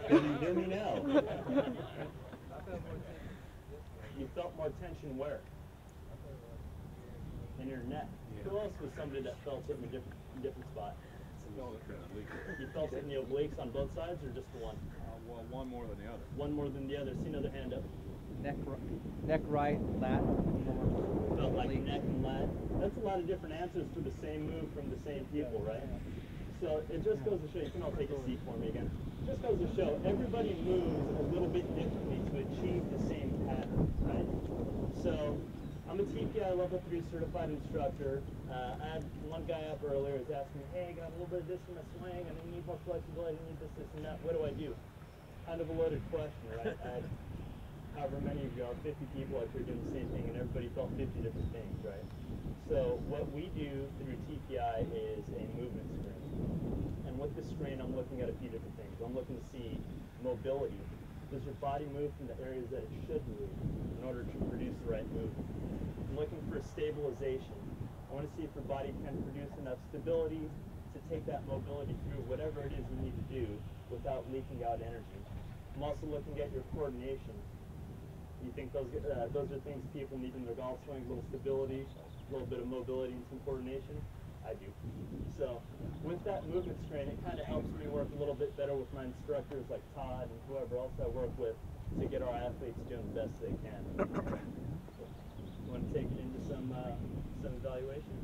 Can you hear me now? You felt more tension where? In your neck. Yeah. Who else was somebody that felt it in a different spot? You felt it in the obliques on both sides, or just the one? Well, one more than the other. One more than the other. See another hand up. Neck right, lat. Felt like neck and lat. That's a lot of different answers for the same move from the same people, right? So it just goes to show, you can all take a seat for me again. It just goes to show everybody moves a little bit differently to achieve the same pattern, right? So I'm a TPI level 3 certified instructor. I had one guy up earlier who was asking me, hey, I got a little bit of this in my swing, and I need more flexibility, I need this, this, and that. What do I do? Kind of a loaded question, right? I had, however many of you are, 50 people out here doing the same thing, and everybody felt 50 different things, right? So what we do through TPI is a movement screen. And with the screen, I'm looking at a few different things. I'm looking to see mobility. Does your body move from the areas that it should move in order to produce the right movement? I'm looking for stabilization. I want to see if your body can produce enough stability to take that mobility through whatever it is you need to do without leaking out energy. I'm also looking at your coordination. You think those are things people need in their golf swing, a little stability, a little bit of mobility and some coordination? I do. So with that movement screen, it kind of helps me work a little bit better with my instructors like Todd and whoever else I work with to get our athletes doing the best they can. You want to take it into some evaluation?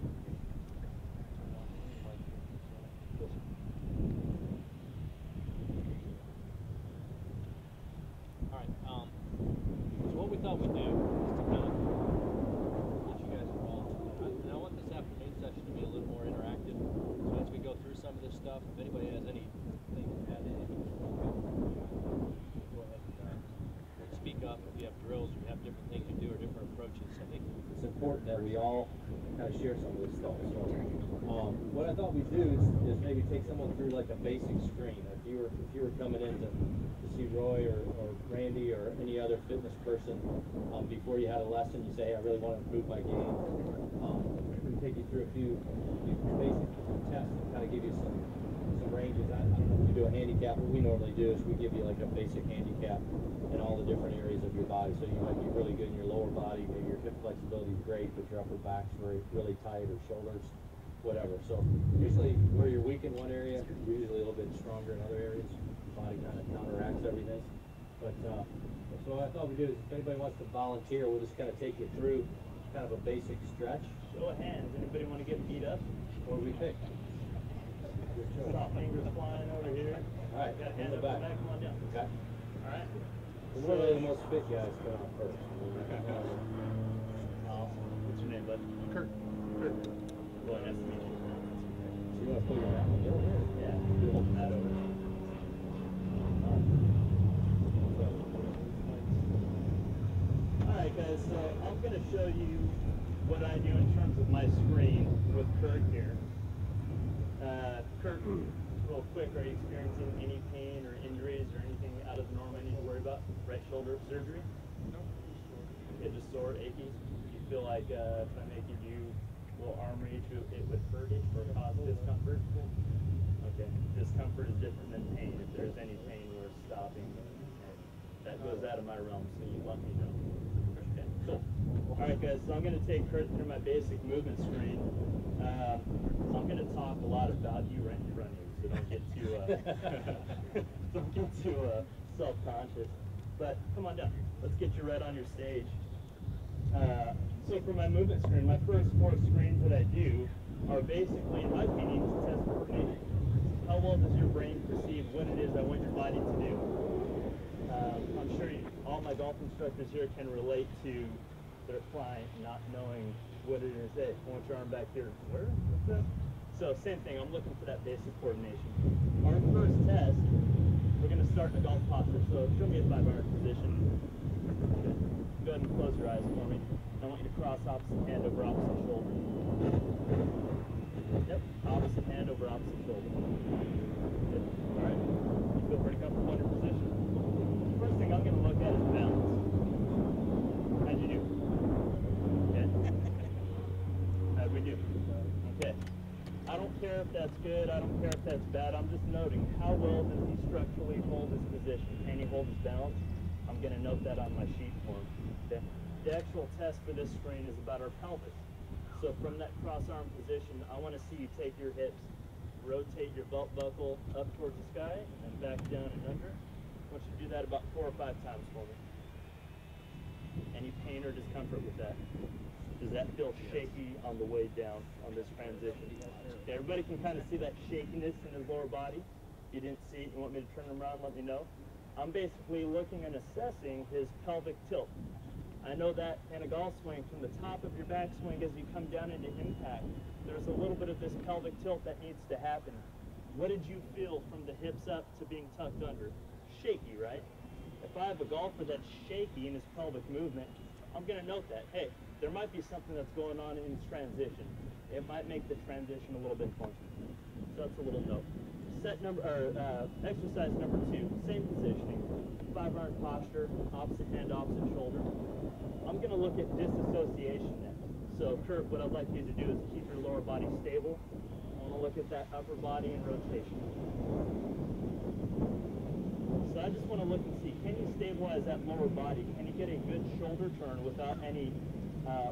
All right. So what we thought we'd do is to kind of get you guys involved. And I want this afternoon session to be a little more interactive. So as we go through some of this stuff, if anybody has anything to add in, go ahead and speak up. If you have drills, you have different things you do or different approaches. I think it's important that we all kind of share some of this stuff. So what I thought we'd do is maybe take someone through like a basic screen. If you were coming in to see Roy or Randy or any other fitness person before you had a lesson, you say, hey, I really want to improve my game. We can take you through a few basic tests and kind of give you some ranges. I don't know if you do a handicap. What we normally do is we give you like a basic handicap in all the different areas of your body. So you might be really good in your lower body, maybe your hip flexibility is great, but your upper back's really tight, or shoulders, whatever. So usually where you're weak in one area, you're usually a little bit stronger in other areas. The body kind of counteracts everything. But so what I thought we'd do is if anybody wants to volunteer, we'll just kind of take you through kind of a basic stretch. Show of hands. Anybody want to get beat up? What do we pick? Stop fingers flying over here. All right, got a in hand the up back. Come on down. Okay. All right. We're normally the most fit guys come out first. Awesome. What's your name, bud? Kurt. Kurt. Well, nice to meet you. So you want to put your hat on over here? Yeah. Hold that over. All right, guys. So I'm going to show you what I do in terms of my screen with Kurt here. Kurt, real quick, are you experiencing any pain or injuries or anything out of the norm I need to worry about? Right shoulder surgery? No. Okay, just sore, achy? You feel like if I make you do a little arm reach, it would hurt it or cause discomfort? Okay, discomfort is different than pain. If there's any pain, we're stopping. That goes out of my realm, so you let me know. Okay, cool. All right, guys, so I'm going to take Kurt through my basic movement screen. I'm going to talk a lot about you running, so don't get too self-conscious. But come on down. Let's get you right on your stage. So for my movement screen, my first 4 screens that I do are basically, in my opinion, to test coordination. How well does your brain perceive what it is I want your body to do? I'm sure all my golf instructors here can relate to their client not knowing what it is. Hey, I want your arm back here. Where? What's that? So same thing, I'm looking for that basic coordination. Our first test, we're going to start in a golf posture. So show me a 5-arm position. Okay. Go ahead and close your eyes for me. I want you to cross opposite hand over opposite shoulder. Yep, opposite hand over opposite shoulder. Good. All right. You feel pretty comfortable in your position? First thing I'm going to look at is balance. How'd you do? Okay. How'd we do? Okay. I don't care if that's good, I don't care if that's bad, I'm just noting how well does he structurally hold his position. Can he hold his balance? I'm going to note that on my sheet for him. Okay? The actual test for this screen is about our pelvis. So from that cross arm position, I want to see you take your hips, rotate your belt buckle up towards the sky, and back down and under. I want you to do that about 4 or 5 times for me. Any pain or discomfort with that? Does that feel shaky on the way down on this transition? Okay, everybody can kind of see that shakiness in his lower body. If you didn't see it, you want me to turn him around, let me know. I'm basically looking and assessing his pelvic tilt. I know that in a golf swing, from the top of your backswing as you come down into impact, there's a little bit of this pelvic tilt that needs to happen. What did you feel from the hips up to being tucked under? Shaky, right? If I have a golfer that's shaky in his pelvic movement, I'm going to note that. Hey, there might be something that's going on in transition. It might make the transition a little bit funky. So that's a little note. Exercise number 2, same positioning, 5-iron posture, opposite hand, opposite shoulder. I'm going to look at disassociation next. So Kurt, what I'd like you to do is keep your lower body stable. I want to look at that upper body and rotation. So I just want to look and see, can you stabilize that lower body? Can you get a good shoulder turn without any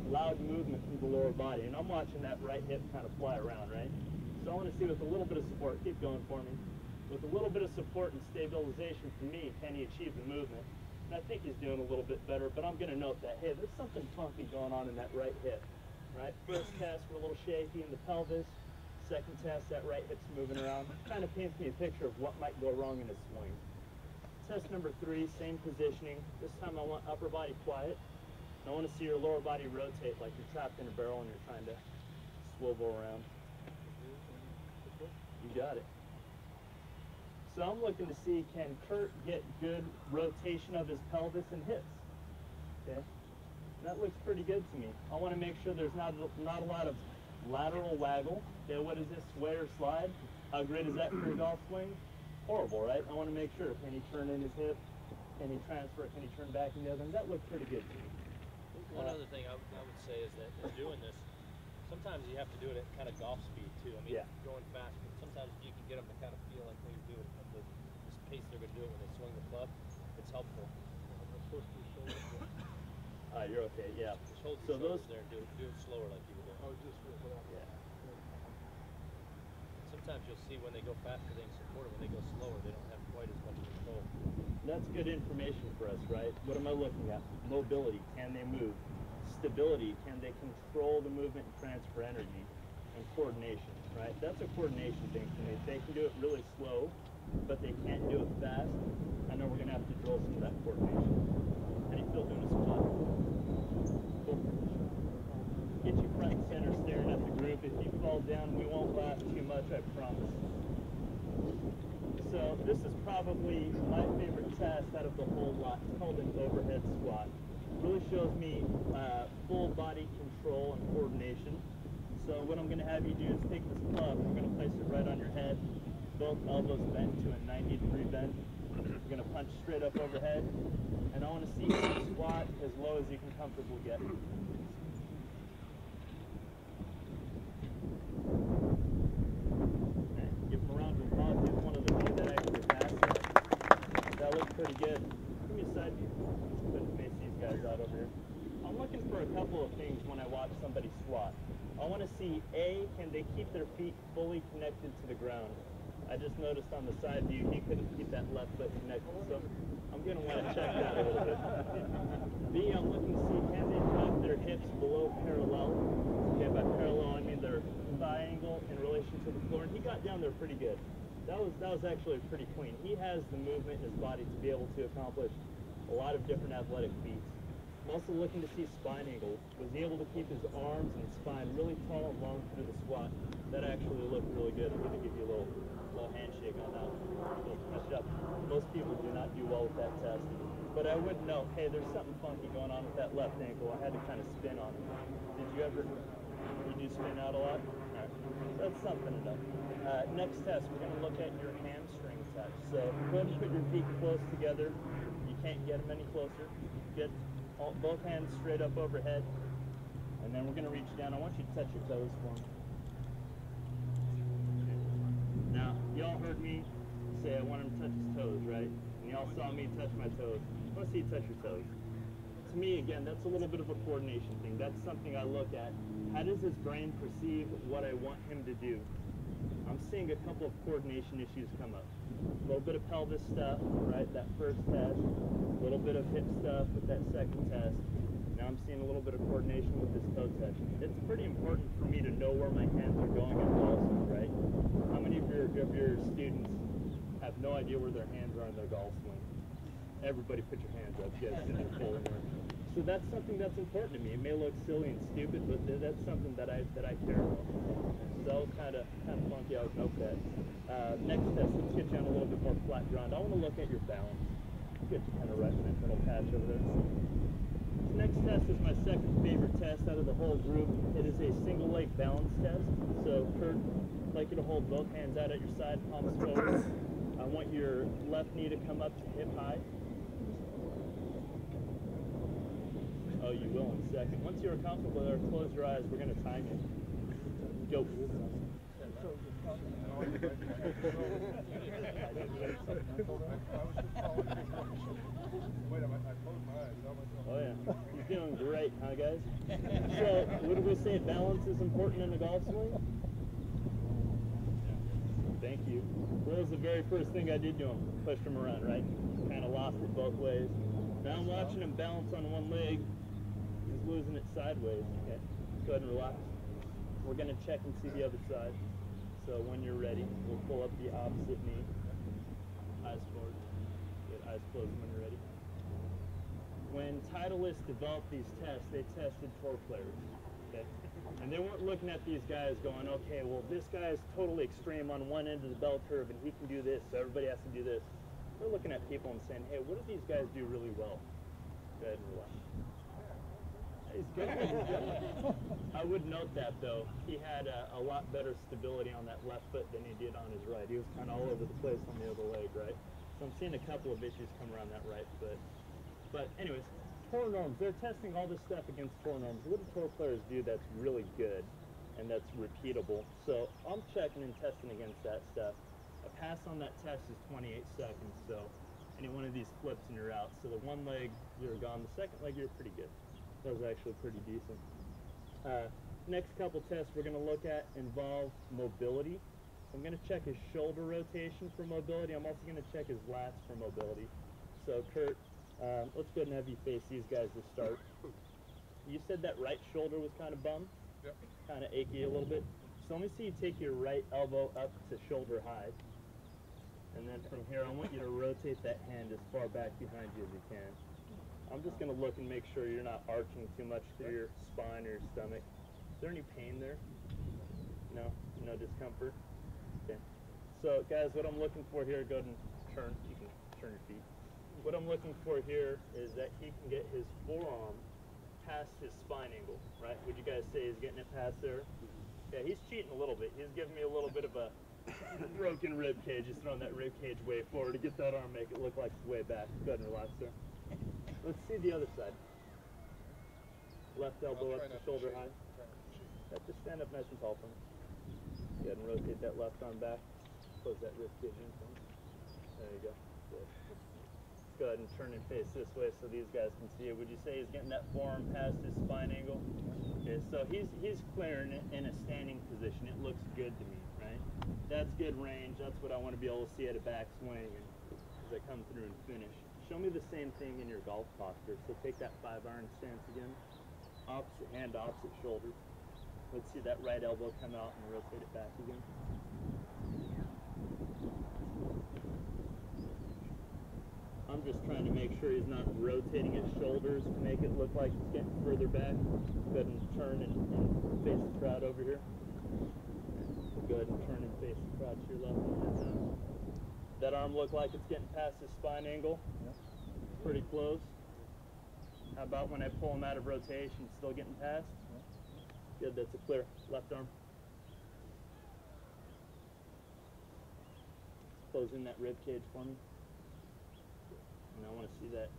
loud movement through the lower body? And I'm watching that right hip kind of fly around, right? So I want to see with a little bit of support, keep going for me. With a little bit of support and stabilization for me, can he achieve the movement? And I think he's doing a little bit better, but I'm going to note that, hey, there's something funky going on in that right hip, right? First test, we're a little shaky in the pelvis. Second test, that right hip's moving around. Kind of paints me a picture of what might go wrong in his swing. Test number 3, same positioning. This time I want upper body quiet. I want to see your lower body rotate like you're trapped in a barrel and you're trying to swivel around. You got it. So I'm looking to see, can Kurt get good rotation of his pelvis and hips? Okay, that looks pretty good to me. I want to make sure there's not a lot of lateral waggle. Okay, what is this, sway or slide? How great is that for your golf swing? Horrible, right? I want to make sure, can he turn in his hip? Can he transfer it? Can he turn back in the other? And that looks pretty good to me. One other thing I would say is that in doing this, sometimes you have to do it at kind of golf speed too. I mean, going fast, but sometimes you can get them to kind of feel like they're doing it at this pace they're going to do it when they swing the club. It's helpful. You're okay, yeah. Just hold So your those shoulders there and do it slower like you were doing. Yeah. Sometimes you'll see when they go faster they can support it. When they go slower, they don't have quite as much control. That's good information for us, right? What am I looking at? Mobility, can they move? Stability, can they control the movement and transfer energy? And coordination, right? That's a coordination thing for me. If they can do it really slow, but they can't do it fast, I know we're going to have to drill some of that coordination. How do you feel doing a squat? Cool. Get you front and center staring at the group. If you fall down, we won't laugh too much, I promise. So this is probably my favorite test out of the whole lot. It's called an overhead squat. Really shows me full body control and coordination. So what I'm going to have you do is take this club, we're going to place it right on your head, both elbows bent to a 90-degree bend. We're going to punch straight up overhead, and I want to see you squat as low as you can comfortably get. Give him a round of applause. He's one of the few that actually passed that. That looks pretty good. Give me a side view. Couldn't face these guys out over here. I'm looking for a couple of things when I watch somebody squat. I want to see, A, can they keep their feet fully connected to the ground? I just noticed on the side view he couldn't keep that left foot connected, so I'm going to want to check that a little bit. B, I'm looking to see, can they drop their hips below parallel? Okay, by parallel I mean their thigh angle in relation to the floor, and he got down there pretty good. That was actually pretty clean. He has the movement in his body to be able to accomplish a lot of different athletic feats. I'm also looking to see spine angle. Was he able to keep his arms and spine really tall and long through the squat? That actually looked really good. I'm going to give you a little handshake on that one. A little push up. Most people do not do well with that test. But I would know, hey, there's something funky going on with that left ankle. I had to kind of spin on it. Did you ever, you do spin out a lot? All right. That's something to know. Next test, we're going to look at your hamstring touch. So go ahead and put your feet close together. You can't get them any closer. Get both hands straight up overhead. And then we're going to reach down. I want you to touch your toes for me. Now, y'all heard me say I want him to touch his toes, right? And y'all y'all saw me touch my toes. I want to see you touch your toes. To me, again, that's a little bit of a coordination thing. That's something I look at. How does his brain perceive what I want him to do? I'm seeing a couple of coordination issues come up. A little bit of pelvis stuff, right, that first test. A little bit of hip stuff with that second test. Now I'm seeing a little bit of coordination with this toe touch. It's pretty important for me to know where my hands are going in golf swing, right? How many of your students have no idea where their hands are in their golf swing? Everybody put your hands up. You guys see their full work. So that's something that's important to me. It may look silly and stupid, but that's something that I care about. So kind of funky, I would note that. Next test, let's get you on a little bit more flat ground. I want to look at your balance. Good, kind of right in that middle patch over there. This next test is my second favorite test out of the whole group. It is a single leg balance test. So Kurt, I'd like you to hold both hands out at your side, palms forward. I want your left knee to come up to hip high. Oh, you will in a second. Once you're comfortable there, close your eyes. We're going to time you. Go. Oh yeah, he's doing great, huh guys? So, what did we say? Balance is important in a golf swing? Thank you. What was the very first thing I did to him? Pushed him around, right? Kind of lost it both ways. Now I'm watching him balance on one leg. He's losing it sideways. Okay, go ahead and relax. We're going to check and see the other side. So when you're ready, we'll pull up the opposite knee. Eyes forward. Good. Eyes closed when you're ready. When Titleist developed these tests, they tested tour players. Okay? And they weren't looking at these guys going, okay, well, this guy is totally extreme on one end of the bell curve and he can do this, so everybody has to do this. They're looking at people and saying, hey, what do these guys do really well? Go ahead and relax. He's good. I would note that, though. He had a lot better stability on that left foot than he did on his right. He was kind of all over the place on the other leg, right? So I'm seeing a couple of issues come around that right foot. But anyways, tour norms. They're testing all this stuff against tour norms. What do tour players do that's really good and that's repeatable? So I'm checking and testing against that stuff. A pass on that test is 28 seconds, so any one of these flips and you're out. So the one leg, you're gone. The second leg, you're pretty good. That was actually pretty decent. Next couple tests we're going to look at involve mobility. So I'm going to check his shoulder rotation for mobility. I'm also going to check his lats for mobility. So Kurt, let's go ahead and have you face these guys to start. You said that right shoulder was kind of bummed? Yep. Kind of achy a little bit. So let me see you take your right elbow up to shoulder high. And then from here, I want you to rotate that hand as far back behind you as you can. I'm just going to look and make sure you're not arching too much through your spine or your stomach. Is there any pain there? No? No discomfort? Okay. So, guys, what I'm looking for here, go ahead and turn. You can turn your feet. What I'm looking for here is that he can get his forearm past his spine angle, right? Would you guys say he's getting it past there? Yeah, he's cheating a little bit. He's giving me a little bit of a broken rib cage. He's throwing that rib cage way forward to get that arm, make it look like it's way back. Go ahead and relax there. Let's see the other side. Left elbow up to shoulder high. Just stand up nice and tall for me. Go ahead and rotate that left arm back. Close that rib cage in for me. There you go. Good. Let's go ahead and turn and face this way so these guys can see it. Would you say he's getting that forearm past his spine angle? Okay, so he's clearing it in a standing position. It looks good to me, right? That's good range. That's what I want to be able to see at a backswing and as I come through and finish. Show me the same thing in your golf posture. So take that 5-iron stance again. Opposite hand, opposite shoulder. Let's see that right elbow come out and rotate it back again. I'm just trying to make sure he's not rotating his shoulders to make it look like he's getting further back. Go ahead and turn and face the crowd over here. Go ahead and turn and face the crowd to your left hand. That arm look like it's getting past his spine angle? Yep. Pretty close. How about when I pull him out of rotation, still getting past? Yep. Good, that's a clear. Left arm. Close in that rib cage for me. And I want to see that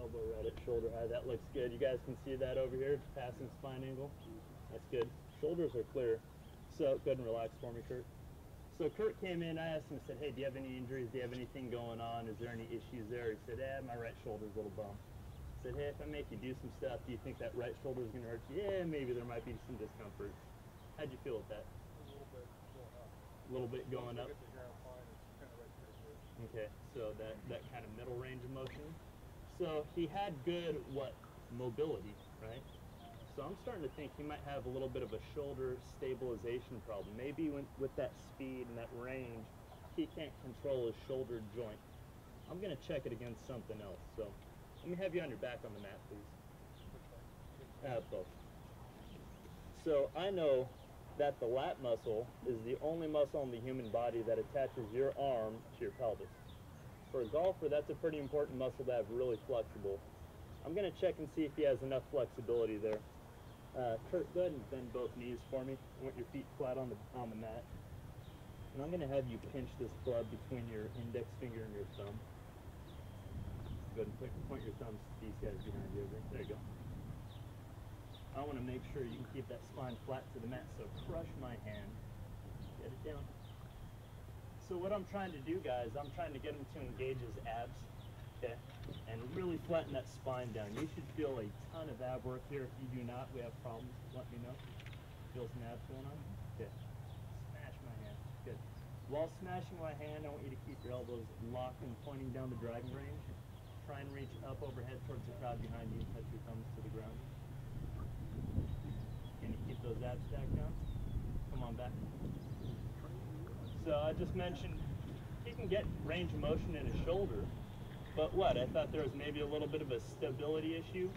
elbow right at shoulder high. That looks good. You guys can see that over here, passing spine angle. That's good. Shoulders are clear. So go ahead and relax for me, Kurt. So Kurt came in, I asked him, I said, hey, do you have any injuries? Do you have anything going on? Is there any issues there? He said, my right shoulder's a little bump. I said, hey, if I make you do some stuff, do you think that right shoulder is going to hurt you? Yeah, maybe there might be some discomfort. How'd you feel with that? A little bit going up. Okay, so that kind of middle range of motion. So he had good, mobility, right? So I'm starting to think he might have a little bit of a shoulder stabilization problem. Maybe with that speed and that range, he can't control his shoulder joint. I'm going to check it against something else. So let me have you on your back on the mat, please. Both. So I know that the lat muscle is the only muscle in the human body that attaches your arm to your pelvis. For a golfer, that's a pretty important muscle to have really flexible. I'm going to check and see if he has enough flexibility there. Kurt, go ahead and bend both knees for me. I want your feet flat on the mat. And I'm going to have you pinch this club between your index finger and your thumb. Go ahead and point your thumbs to these guys behind you. There you go. I want to make sure you can keep that spine flat to the mat, so crush my hand. Get it down. So what I'm trying to do, guys, I'm trying to get him to engage his abs, okay, and really flatten that spine down. You should feel a ton of ab work here. If you do not, we have problems. Let me know. Feel some abs going on? Okay. Smash my hand. Good. While smashing my hand, I want you to keep your elbows locked and pointing down the driving range. Try and reach up overhead towards the crowd behind you and touch your thumbs to the ground. Can you keep those abs stacked down? Come on back. So I just mentioned he can get range of motion in his shoulder, but I thought there was maybe a little bit of a stability issue.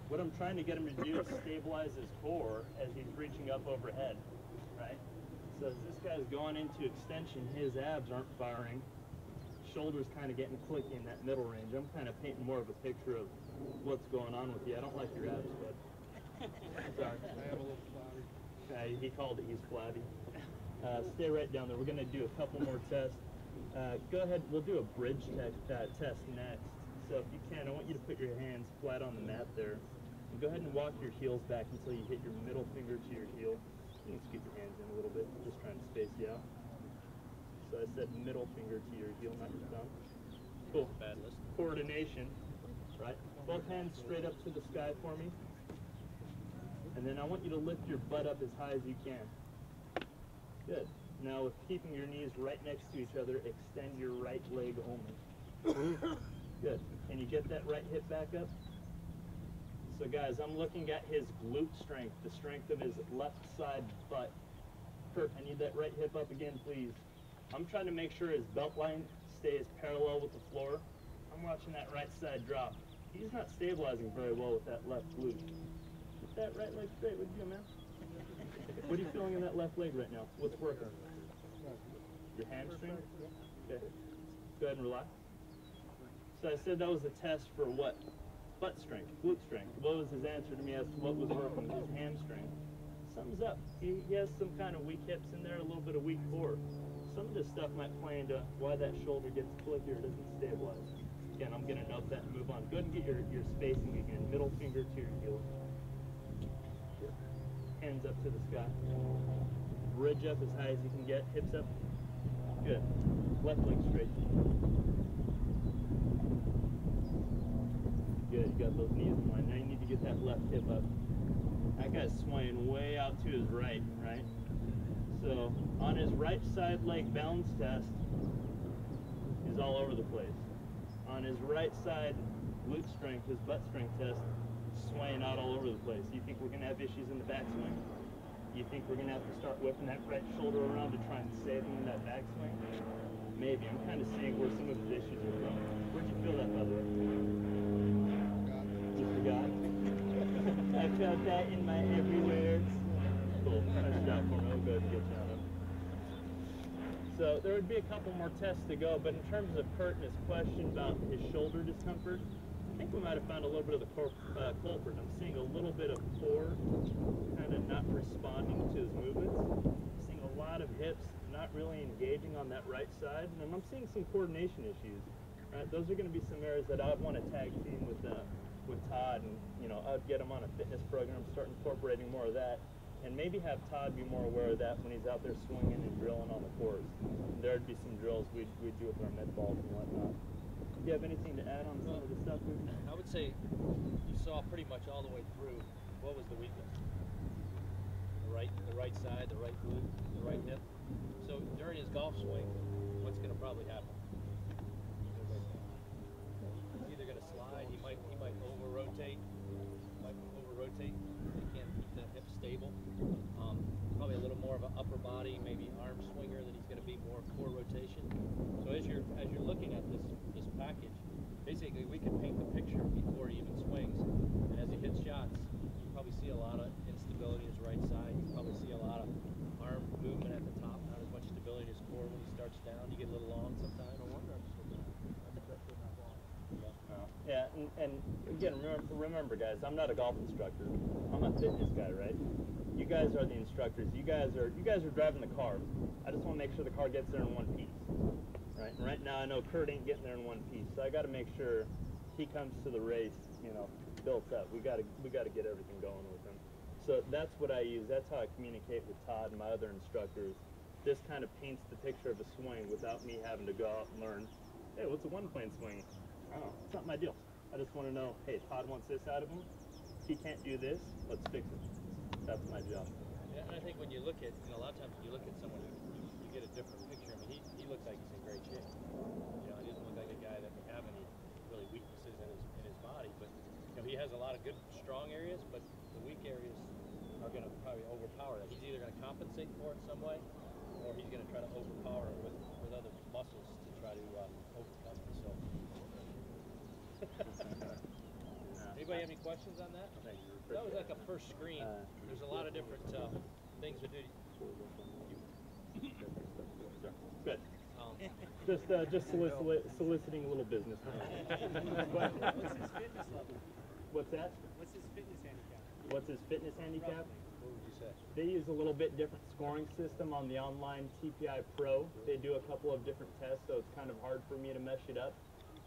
What I'm trying to get him to do is stabilize his core as he's reaching up overhead, right? So as this guy's going into extension, his abs aren't firing. Shoulder's kind of getting clicky in that middle range. I'm kind of painting more of a picture of what's going on with you. I don't like your abs, bud. Sorry. I have a little flabby. He called it, he's flabby. Stay right down there. We're going to do a couple more tests. Go ahead, we'll do a bridge test next. So if you can, I want you to put your hands flat on the mat there. And go ahead and walk your heels back until you hit your middle finger to your heel. You can scoot your hands in a little bit, just trying to space you out. So I said middle finger to your heel, not your thumb. Cool. Bad list. Coordination, right? Both hands straight up to the sky for me. And then I want you to lift your butt up as high as you can. Good. Now with keeping your knees right next to each other, extend your right leg only. Good. Can you get that right hip back up? So guys, I'm looking at his glute strength, the strength of his left side butt. Kurt, I need that right hip up again, please. I'm trying to make sure his belt line stays parallel with the floor. I'm watching that right side drop. He's not stabilizing very well with that left glute. Get that right leg straight, would you, man? What are you feeling in that left leg right now? What's working? Your hamstring? Okay. Go ahead and relax. So I said that was a test for what? Butt strength, glute strength. What was his answer to me as to what was working? His hamstring. Something's up. He has some kind of weak hips in there, a little bit of weak core. Some of this stuff might play into why that shoulder gets clicky or doesn't stabilize. Again, I'm going to note that and move on. Go ahead and get your spacing again. Middle finger to your heel. Hands up to the sky. Bridge up as high as you can get. Hips up. Good. Left leg straight. Good. You got those knees in line. Now you need to get that left hip up. That guy's swaying way out to his right, right? So on his right side leg balance test, he's all over the place. On his right side glute strength, his butt strength test, swaying out all over the place. You think we're going to have issues in the backswing? You think we're going to have to start whipping that right shoulder around to try and save him in that backswing? Maybe. I'm kind of seeing where some of his issues are from. Where'd you feel that, by the way? You forgot? I felt that in my everywhere. Cool. Nice job for me. I'll go ahead and get you on him. So there would be a couple more tests to go, but in terms of Kurt and his question about his shoulder discomfort, I think we might have found a little bit of the culprit. I'm seeing a little bit of core kind of not responding to his movements. I'm seeing a lot of hips not really engaging on that right side, and I'm seeing some coordination issues. Right? Those are going to be some areas that I'd want to tag team with Todd, and I'd get him on a fitness program, start incorporating more of that. and maybe have Todd be more aware of that when he's out there swinging and drilling on the course. There'd be some drills we'd do with our med balls and whatnot. Do you have anything to add on some of the stuff? I would say you saw pretty much all the way through. What was the weakness? The right side, the right glute, the right hip. So during his golf swing, what's going to probably happen? He's either going to slide. He might over rotate. He can't keep that hip stable. Probably a little more of an upper body, maybe arm swinger, than he's going to be more core rotation. So as you're looking at this package, basically we can paint the picture before he even swings, and as he hits shots, you probably see a lot of instability in his right side. You probably see a lot of arm movement at the top, not as much stability in his core when he starts down. You get a little long sometimes. No wonder I'm so long. Yeah, and again, remember, guys, I'm not a golf instructor. I'm a fitness guy, right? You guys are the instructors. You guys are driving the car. I just want to make sure the car gets there in one piece, right? And right now, I know Kurt ain't getting there in one piece, so I got to make sure he comes to the race, built up. We got to get everything going with him. So that's what I use. That's how I communicate with Todd and my other instructors. This kind of paints the picture of a swing without me having to go out and learn, hey, what's a one-plane swing? Oh, it's not my deal. I just want to know, hey, Todd wants this out of him. He can't do this. Let's fix it. That's my job. Yeah, and I think when you look at, a lot of times when you look at someone, you get a different picture. I mean, he looks like he's in great shape. He doesn't look like a guy that may have any really weaknesses in his body. But he has a lot of good, strong areas, but the weak areas are going to probably overpower that. He's either going to compensate for it some way, or he's going to try to overpower it with other muscles to try to overcome it. So. Anybody have any questions on that? That was like a first screen. There's a lot of different things to do. Good. Just soliciting a little business. What's his fitness level? What's that? What's his fitness handicap? What's his fitness handicap? What would you say? They use a little bit different scoring system on the online TPI Pro. They do a couple of different tests, so it's kind of hard for me to mesh it up.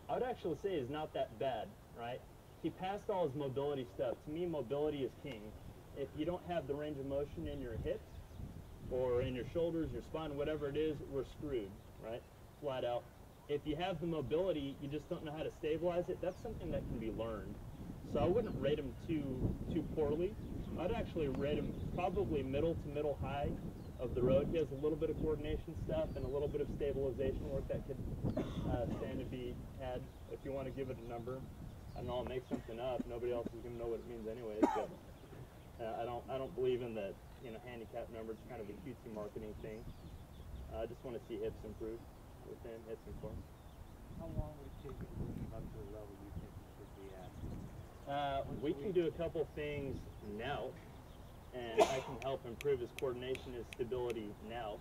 I would actually say he's not that bad, right? He passed all his mobility stuff. To me, mobility is king. If you don't have the range of motion in your hips or in your shoulders, your spine, whatever it is, we're screwed, right? Flat out. If you have the mobility, you just don't know how to stabilize it, that's something that can be learned. So I wouldn't rate him too poorly. I'd actually rate him probably middle to middle high of the road. He has a little bit of coordination stuff and a little bit of stabilization work that could stand to be had. If you want to give it a number, I don't know, I'll make something up. Nobody else is going to know what it means anyways. But I don't believe in the handicap number. It's kind of a cutesy marketing thing. I just want to see hips improve with him, hips and core. How long would it take to bring him up to the level you think he should be at? We can do a couple things now, and I can help improve his coordination, his stability now.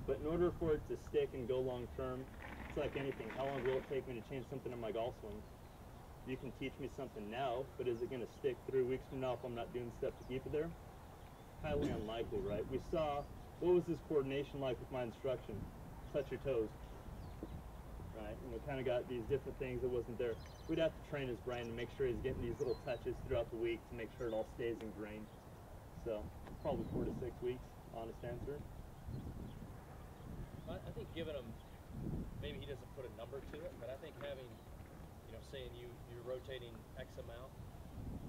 But in order for it to stick and go long term, it's like anything. How long will it take me to change something in my golf swing? You can teach me something now, but is it going to stick 3 weeks from now if I'm not doing stuff to keep it there? Highly unlikely, right? We saw, what was his coordination like with my instruction? Touch your toes, right? And we kind of got these different things that wasn't there. We'd have to train his brain to make sure he's getting these little touches throughout the week to make sure it all stays ingrained. So, probably 4 to 6 weeks, honest answer. I think giving him, maybe he doesn't put a number to it, but I think having, saying you're rotating X amount,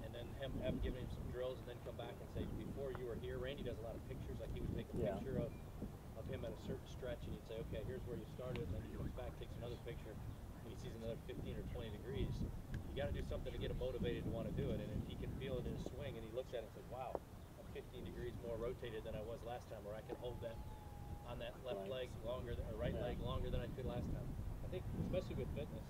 and then him giving him some drills, and then come back and say, before you were here, Randy does a lot of pictures, like he would take a picture of him at a certain stretch, and he'd say, okay, here's where you started, and then he comes back, takes another picture, and he sees another 15 or 20 degrees. You got to do something to get him motivated to want to do it, and if he can feel it in his swing, and he looks at it and says, wow, I'm 15 degrees more rotated than I was last time, or I can hold that on that left leg longer, or right leg longer than I could last time. I think, especially with fitness,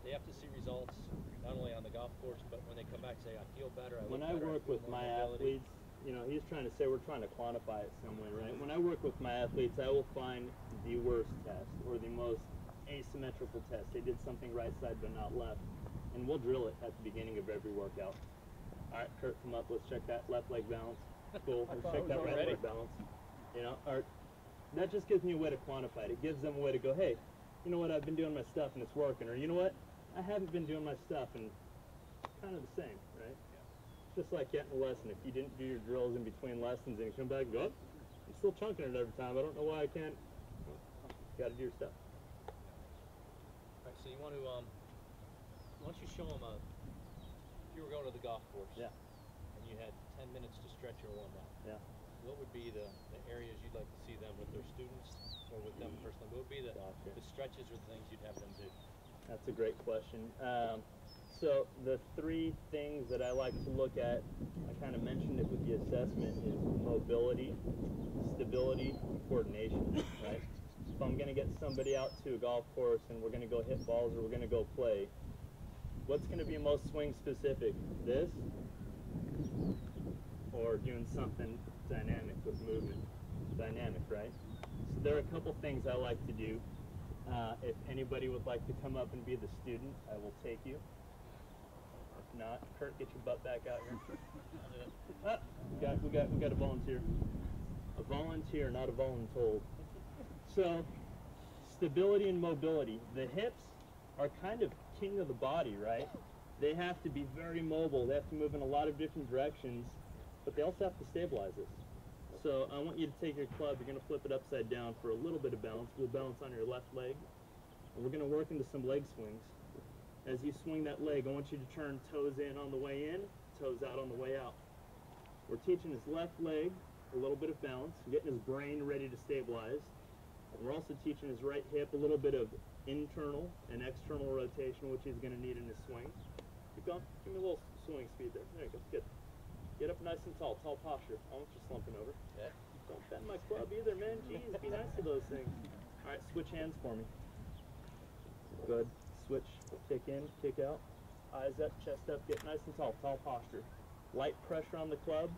they have to see results, not only on the golf course, but when they come back and say, I feel better, When I work with my athletes, he's trying to say we're trying to quantify it some way, right? When I work with my athletes, I will find the worst test or the most asymmetrical test. They did something right side but not left, and we'll drill it at the beginning of every workout. All right, Kurt, come up. Let's check that left leg balance. Cool. Let's check that right leg balance. Or that just gives me a way to quantify it. It gives them a way to go, hey, you know what, I've been doing my stuff and it's working. Or you know what, I haven't been doing my stuff and it's kind of the same, right? just like getting a lesson. If you didn't do your drills in between lessons and you come back and go, oh, I'm still chunking it every time. I don't know why I can't. Well, you got to do your stuff. All right, so you want to, why don't you show them if you were going to the golf course, Yeah. and you had 10 minutes to stretch your warm up, Yeah. what would be the areas you'd like to see them with their students or with them personally? What would be the stretches or the things you'd have them do? That's a great question. So the three things that I like to look at, I kind of mentioned it with the assessment, is mobility, stability, coordination, right? If I'm going to get somebody out to a golf course and we're going to go hit balls or we're going to go play, what's going to be most swing specific? This or doing something dynamic with movement? Dynamic, right? So there are a couple things I like to do. If anybody would like to come up and be the student, I will take you. If not, Kurt, get your butt back out here. We got a volunteer. A volunteer, not a voluntold. So, stability and mobility. The hips are kind of king of the body, right? They have to be very mobile. They have to move in a lot of different directions, but they also have to stabilize us. So I want you to take your club, you're going to flip it upside down for a little bit of balance. We'll balance on your left leg. And we're going to work into some leg swings. As you swing that leg, I want you to turn toes in on the way in, toes out on the way out. We're teaching his left leg a little bit of balance, getting his brain ready to stabilize. And we're also teaching his right hip a little bit of internal and external rotation, which he's going to need in his swing. Keep going. Give me a little swing speed there. There you go. Good. Get up nice and tall. Tall posture. I want you slumping over. Yeah. Don't bend my club either, man. Jeez, be nice to those things. All right, switch hands for me. Good. Switch. Kick in, kick out. Eyes up, chest up. Get nice and tall. Tall posture. Light pressure on the club.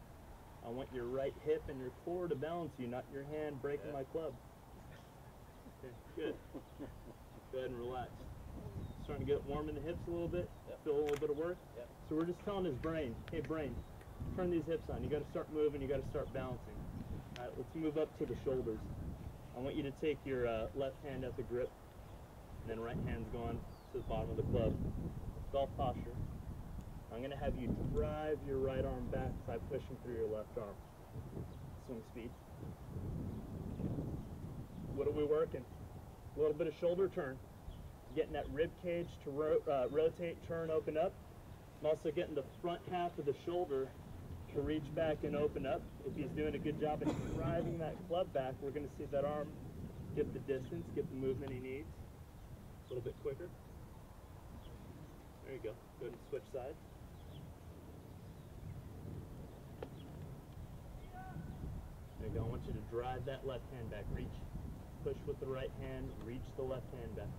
I want your right hip and your core to balance you, not your hand breaking my club. Okay, good. Go ahead and relax. Starting to get warm in the hips a little bit. Feel a little bit of work. So we're just telling his brain, hey brain, turn these hips on. You got to start moving. You got to start balancing. All right, let's move up to the shoulders. I want you to take your left hand at the grip, and then right hand's going to the bottom of the club. Golf posture. I'm going to have you drive your right arm back by pushing through your left arm. Swing speed. What are we working? A little bit of shoulder turn. Getting that rib cage to rotate, turn, open up. I'm also getting the front half of the shoulder to reach back and open up. If he's doing a good job at driving that club back, we're going to see that arm get the distance, get the movement he needs. A little bit quicker. There you go. Go ahead and switch sides. There you go. I want you to drive that left hand back. Reach. Push with the right hand. Reach the left hand back.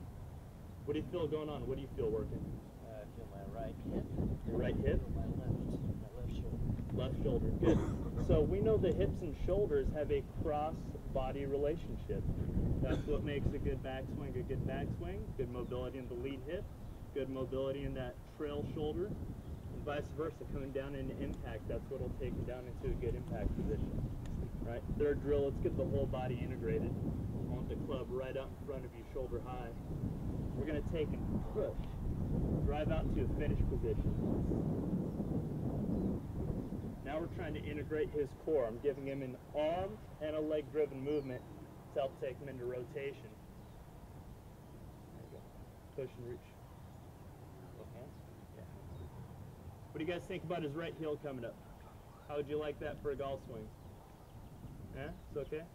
What do you feel going on? What do you feel working? I feel my right hip. Your right hip? My left shoulder. Left shoulder. Good. So we know the hips and shoulders have a cross-body relationship. That's what makes a good backswing a good backswing. Good mobility in the lead hip. Good mobility in that trail shoulder. And vice versa, coming down into impact, that's what will take you down into a good impact position. Right? Third drill, let's get the whole body integrated. I want the club right out in front of you, shoulder high. We're going to take and push. Drive out to a finish position. Now we're trying to integrate his core. I'm giving him an arm and a leg-driven movement to help take him into rotation. There you go. Push and reach. Both hands? Yeah. What do you guys think about his right heel coming up? How would you like that for a golf swing? Yeah? It's okay?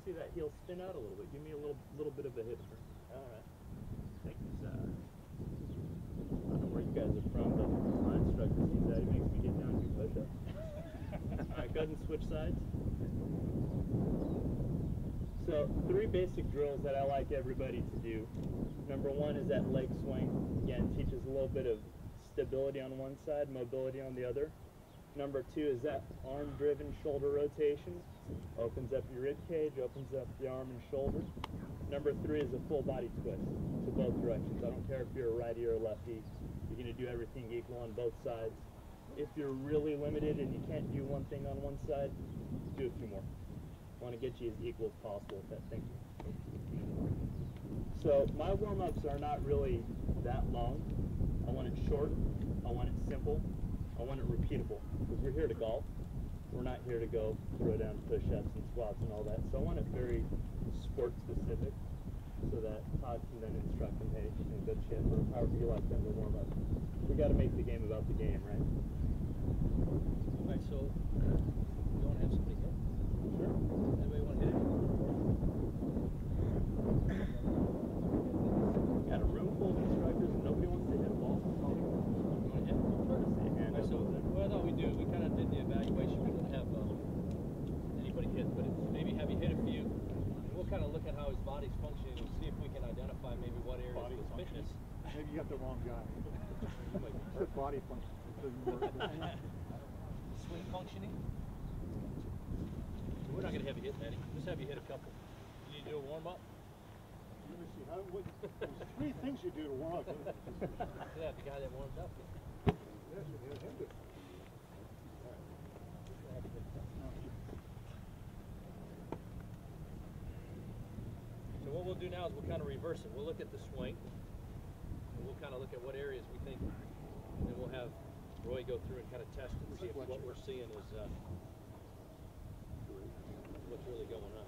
See that heel spin out a little bit. Give me a little bit of a hip turn. All right. Take this I don't know where you guys are from, but my instructor sees that. He makes me get down and do push-ups. All right, go ahead and switch sides. So, 3 basic drills that I like everybody to do. Number 1 is that leg swing. Again, teaches a little bit of stability on one side, mobility on the other. Number 2 is that arm-driven shoulder rotation. Opens up your rib cage, opens up the arm and shoulder. Number 3 is a full body twist to both directions. I don't care if you're a righty or a lefty. You're going to do everything equal on both sides. If you're really limited and you can't do one thing on one side, do a few more. I want to get you as equal as possible with that thinking. So my warm-ups are not really that long. I want it short. I want it simple. I want it repeatable, because we're here to golf. We're not here to go throw down push-ups and squats and all that. So I want it very sport specific, so that Todd can then instruct them, hey, good chip, or however you like them to warm up. We got to make the game about the game, right? Alright, so you want to have somebody hit? Sure. Anybody want to hit it? Got a room full of instructors and nobody wants to hit a ball. You want to hit? Alright, so what I thought we'd do, we kind of did the evaluation. We didn't have anybody hit, but maybe have you hit a few. We'll kind of look at how his body's functioning and see if we can identify maybe what areas of his fitness. Maybe you got the wrong guy. His body function doesn't work. Swing functioning. We're not going to have you hit many. Just have you hit a couple. You need to do a warm up. Let me see. There's 3 things you do to warm up. Yeah, the guy that warms up. Yes, you hit him. So what we'll do now is we'll kind of reverse it. We'll look at the swing, and we'll kind of look at what areas we think, and then we'll have Roy go through and kind of test and see if what we're seeing is what's really going on.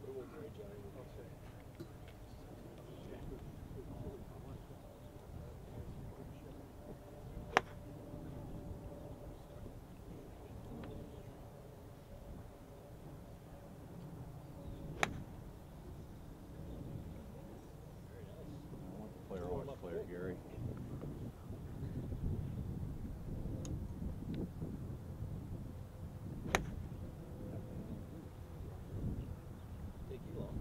Put a little bridge on it. Player always player, Gary. Take you long.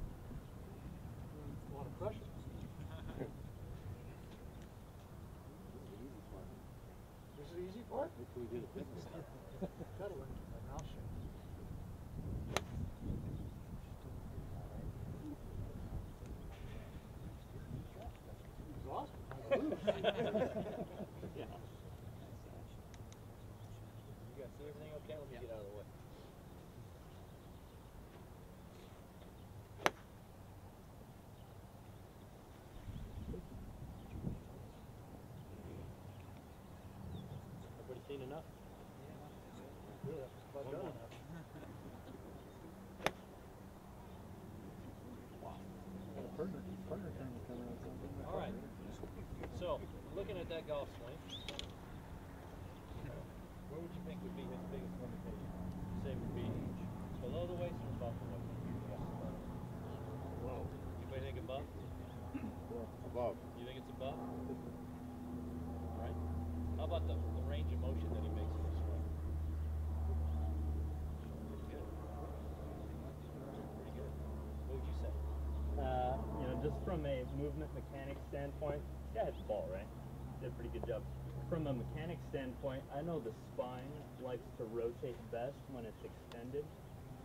A lot of pressure. This is the easy part? That's what we did at Gotta learn my mouth shape. Yeah. You guys see everything okay? Let me get out of the way. Everybody seen enough? About done. Partner trying to come around something. All right. So, looking at that golf swing, where would you think would be his biggest limitation? Say would be below the waist or above the waist? Wow. Anybody think above? Above. You think it's above? All right. How about the range of motion that he makes in the swing? Pretty good. Pretty good. What would you say? Just from a movement mechanics standpoint, this guy hit the ball, right? Did a pretty good job. From a mechanics standpoint, I know the spine likes to rotate best when it's extended,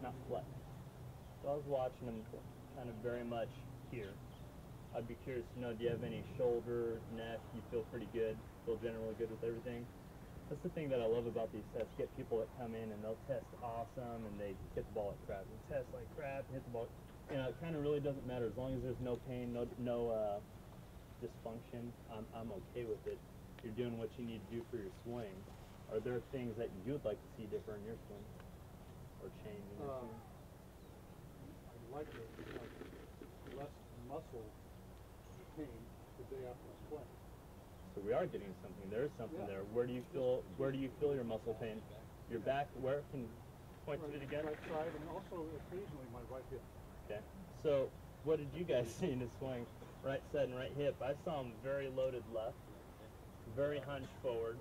not flexed. So I was watching him kind of very much here. I'd be curious to know, do you have any shoulder, neck, you feel pretty good, feel generally good with everything? That's the thing that I love about these tests. Get people that come in and they'll test awesome and they hit the ball like crap. And test like crap, hit the ball. It kind of really doesn't matter as long as there's no pain, no dysfunction. I'm okay with it. You're doing what you need to do for your swing. Are there things that you would like to see different in your swing or change in your swing? I'd like less muscle pain the day after I swing. So we are getting something. There is something there. Where do you feel your muscle pain? Your back. Where can point to it again? Right side, and also occasionally my right hip. Okay. So what did you guys see in his swing? Right side and right hip. I saw him very loaded left, very hunched forward.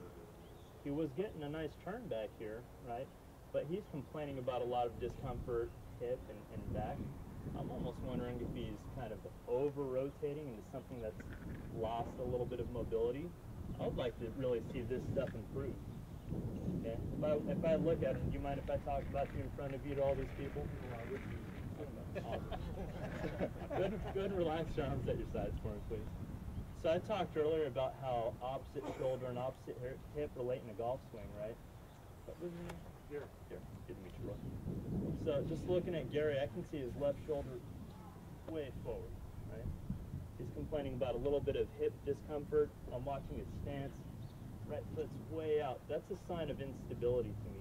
He was getting a nice turn back here, right? But he's complaining about a lot of discomfort, hip and back. I'm almost wondering if he's kind of over-rotating into something that's lost a little bit of mobility. I would like to really see this stuff improve. Okay? If I look at him, do you mind if I talk about you in front of you to all these people? Awesome. Good, relaxed arms at your sides for me, please. So I talked earlier about how opposite shoulder and opposite hip relate in a golf swing, right? What was your name? Here. Good to meet you, bro. So just looking at Gary, I can see his left shoulder way forward, right? He's complaining about a little bit of hip discomfort. I'm watching his stance. right foot's way out. That's a sign of instability to me.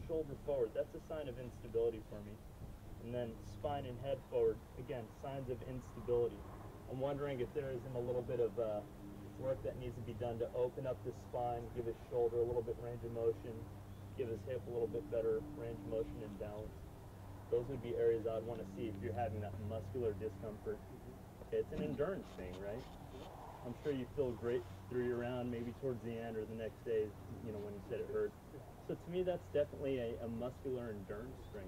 Shoulder forward, that's a sign of instability for me. And then spine and head forward, again, signs of instability. I'm wondering if there isn't a little bit of work that needs to be done to open up the spine, give his shoulder a little bit range of motion, give his hip a little bit better range of motion and balance. Those would be areas I'd want to see if you're having that muscular discomfort. It's an endurance thing, right? I'm sure you feel great through your round, maybe towards the end or the next day, you know, when you said it hurt. So to me, that's definitely a muscular endurance thing.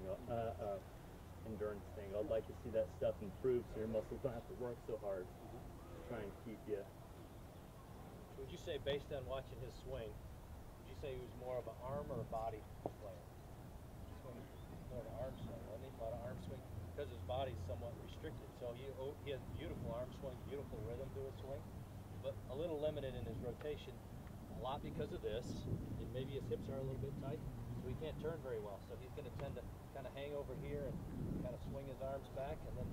I'd like to see that stuff improve so your muscles don't have to work so hard to try and keep you. Would you say, based on watching his swing, would you say he was more of an arm or a body player? More of an arm swing, wasn't he? A lot of arm swing, because his body's somewhat restricted. So he has beautiful arm swing, beautiful rhythm to his swing, but a little limited in his rotation, a lot because of this, and maybe his hips are a little bit tight, so he can't turn very well. So he's going to tend to kind of hang over here and kind of swing his arms back and then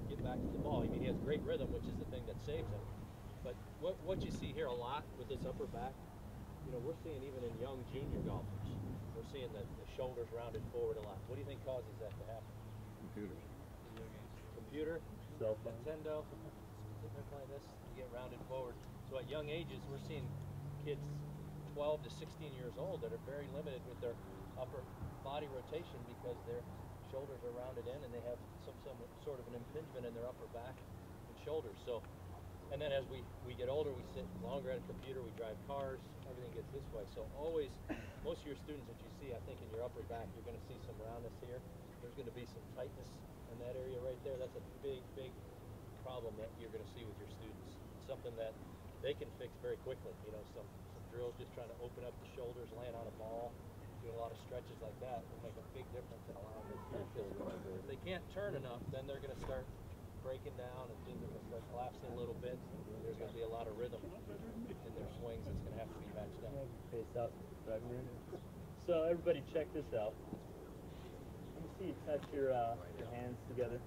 get back to the ball. I mean, he has great rhythm, which is the thing that saves him. But what you see here a lot with this upper back, you know, we're seeing even in young junior golfers, we're seeing the shoulders rounded forward a lot. What do you think causes that to happen? Computer, Nintendo, something like this, you get rounded forward. So at young ages, we're seeing kids 12 to 16 years old that are very limited with their upper body rotation because their shoulders are rounded in and they have some sort of an impingement in their upper back and shoulders. So, and then as we get older, we sit longer at a computer, we drive cars, everything gets this way. So always, most of your students that you see, I think in your upper back, you're going to see some roundness here. There's going to be some tightness in that area right there. That's a big, big problem that you're going to see with your students. It's something that they can fix very quickly. You know, some drills just trying to open up the shoulders, laying on a ball, doing a lot of stretches like that will make a big difference in allowing them to turn. If they can't turn enough, then they're going to start breaking down and things are going to start collapsing a little bit. There's going to be a lot of rhythm in their swings that's going to have to be matched up. Face out, driving in. So everybody check this out. Let me see you touch your hands together.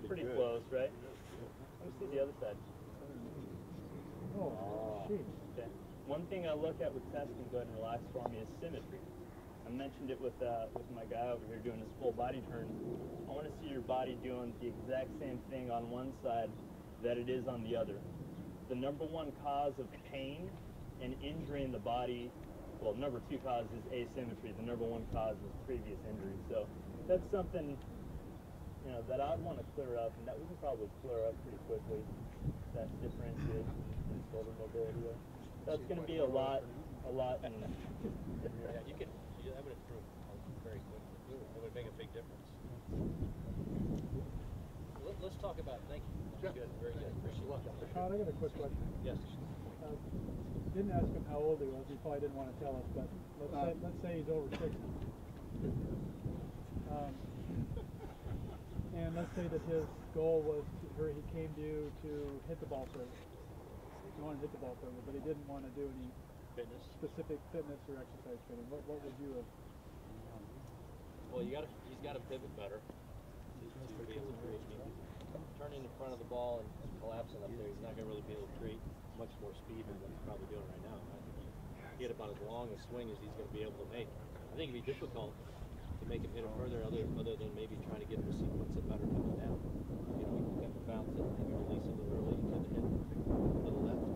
Pretty close, right? Let me see the other side. Oh, jeez. Okay. One thing I look at with testing, go ahead and relax for me, is symmetry. I mentioned it with my guy over here doing his full body turn. I want to see your body doing the exact same thing on one side that it is on the other. The number one cause of pain and injury in the body, well, number two cause is asymmetry. The number one cause is previous injury. So that's something, you know, that I'd want to clear up, and that we can probably clear up pretty quickly. That differentiation in shoulder mobility there. That's going to be a lot. In, Yeah, that would improve very quickly. It would make a big difference. Let's talk about, thank you. That's good, very good. Appreciate it. Sean, I got a quick question. Yes. Didn't ask him how old he was. He probably didn't want to tell us, but let's say he's over 60. And let's say that his goal was, or he came to you to hit the ball further. He wanted to hit the ball further, but he didn't want to do any Fitness. specific fitness or exercise training. What would you have? Well, he's got to pivot better to be able to create. Turning in front of the ball and collapsing up there, he's not going to really be able to create much more speed than what he's probably doing right now. I think he hit about as long a swing as he's going to be able to make. I think it'd be difficult to make him hit it further, other than maybe trying to get him to sequence it better coming down. You know, you can bounce it, maybe release it a little early, you tend to hit a little left.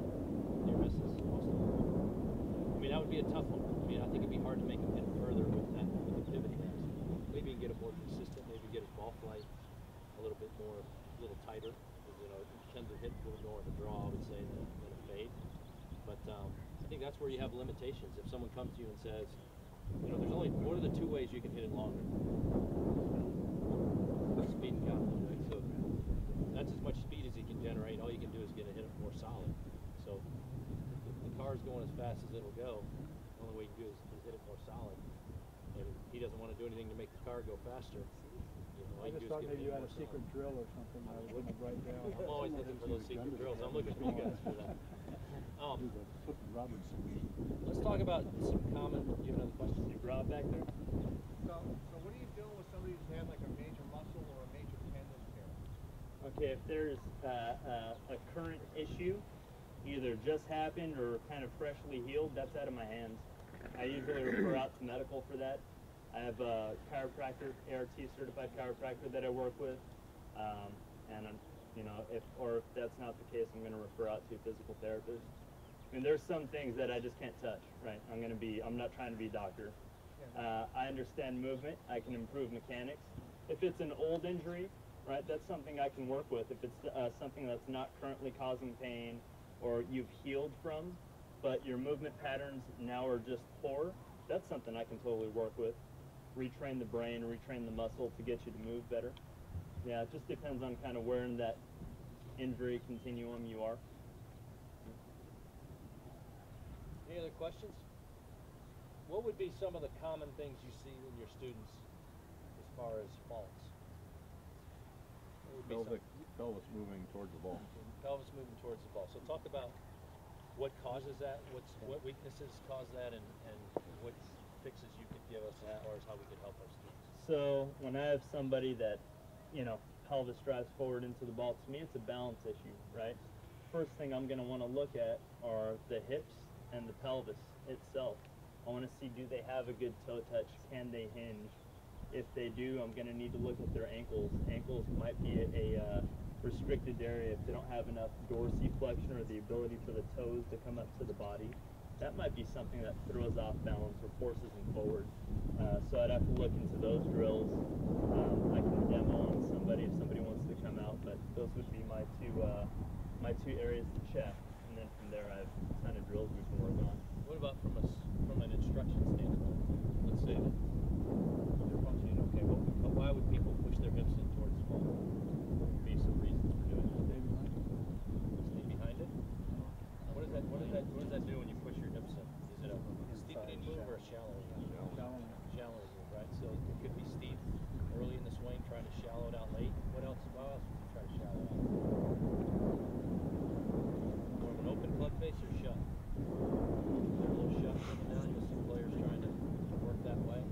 Near misses most of the time. I mean, that would be a tough one. I mean, I think it'd be hard to make him hit it further with the pivot hands. Maybe get it more consistent, maybe get his ball flight a little bit more, a little tighter. You know, it tends to hit a little more of a draw, I would say, than a fade. But I think that's where you have limitations. If someone comes to you and says, you know, there's only, what are the two ways you can hit it longer? Speed and confidence, right? So that's as much speed as he can generate. All you can do is get a hit it more solid. So if the car's going as fast as it'll go, the only way you can do is hit it more solid. And he doesn't want to do anything to make the car go faster. You know, I just thought maybe you had a secret drill or something I was going to write down. I'm always looking for those secret drills. I'm looking for you guys for that. Let's talk about some common. Do you have another question? You brought back there? So what are you doing with somebody who's had like a major muscle or a major tendon tear? Okay, if there's a current issue either just happened or kind of freshly healed, that's out of my hands. I usually refer out to medical for that. I have a chiropractor, ART certified chiropractor that I work with, and you know, if that's not the case, I'm going to refer out to a physical therapist. I mean, there's some things that I just can't touch, right? I'm not trying to be a doctor. I understand movement. I can improve mechanics. If it's an old injury, right, that's something I can work with. If it's something that's not currently causing pain or you've healed from, but your movement patterns now are just poor, that's something I can totally work with. Retrain the brain, retrain the muscle to get you to move better. Yeah, it just depends on kind of where in that injury continuum you are. Any other questions? What would be some of the common things you see in your students as far as faults? Pelvis moving towards the ball. Pelvis moving towards the ball. So talk about what causes that, what weaknesses cause that, and what fixes you could give us as far as how we could help our students. So when I have somebody that, you know, pelvis drives forward into the ball, to me it's a balance issue, right? First thing I'm going to want to look at are the hips and the pelvis itself. I want to see, do they have a good toe touch? Can they hinge? If they do, I'm going to need to look at their ankles. Ankles might be a restricted area if they don't have enough dorsiflexion or the ability for the toes to come up to the body. That might be something that throws off balance or forces them forward. So I'd have to look into those drills. I can demo on somebody if somebody wants to come out, but those would be my two areas to check. And then from there, I have a ton of drills we can work on. What about from an instruction standpoint? Let's say that they're functioning okay, but why would people push their hips in towards the ball? What would be some reasons for doing that? Stay behind it. What does that do when you push your hips in? Is it a steepening move or a shallowing move? Shallowing move, right? So it could be steep early in the swing, trying to shallow it out late. What else would you try to shallow out? More of an open club face or shut? They're a little shut coming down. You'll see players trying to work that way.